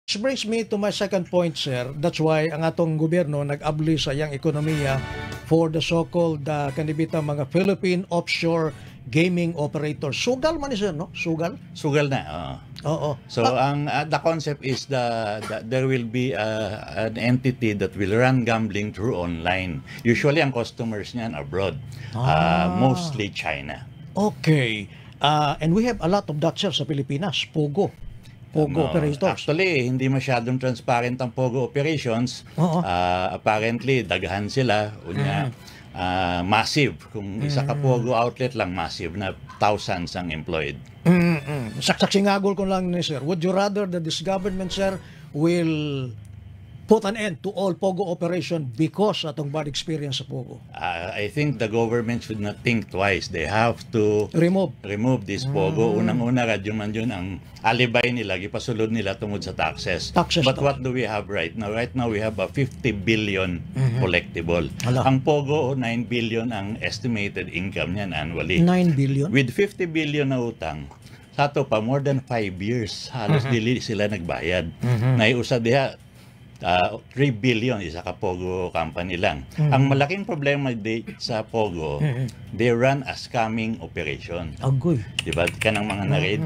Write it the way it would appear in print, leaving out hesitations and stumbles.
Which brings me to my second point, sir. That's why ang atong gobyerno nag-abli sa iyang ekonomiya for the so-called kanibitang mga Philippine offshore gaming operators. Sugal man ni sir, no? Sugal? Sugal na. Oo. So the concept is there will be an entity that will run gambling through online. Usually ang customers niyan abroad, mostly China. Okay. And we have a lot of that, sir, sa Pilipinas. Pogo. Pogo operators. Actually, hindi masyadong transparent ang Pogo operations. Apparently, dagahan sila. Unya, massive. Kung isa ka Pogo outlet lang, massive na thousands ang employed. Saksingagol ko lang ni sir. Would you rather that this government, sir, will put an end to all Pogo operation because atong bad experience sa Pogo? I think the government should not think twice. They have to remove this Pogo. Unang-una, radyo man yun ang alibay nila, gipasulod nila tungod sa taxes. But what do we have right now? Right now, we have a 50 billion collectible. Ang Pogo, 9 billion ang estimated income niyan annually. 9 billion? With 50 billion na utang, sa to pa, more than 5 years, halos dili sila nagbayad. Naiusa diha, 3 billion isa ka Pogo company lang. Ang malaking problema sa Pogo, they run a scamming operation. Agoy. Diba? Kanang mga na-read.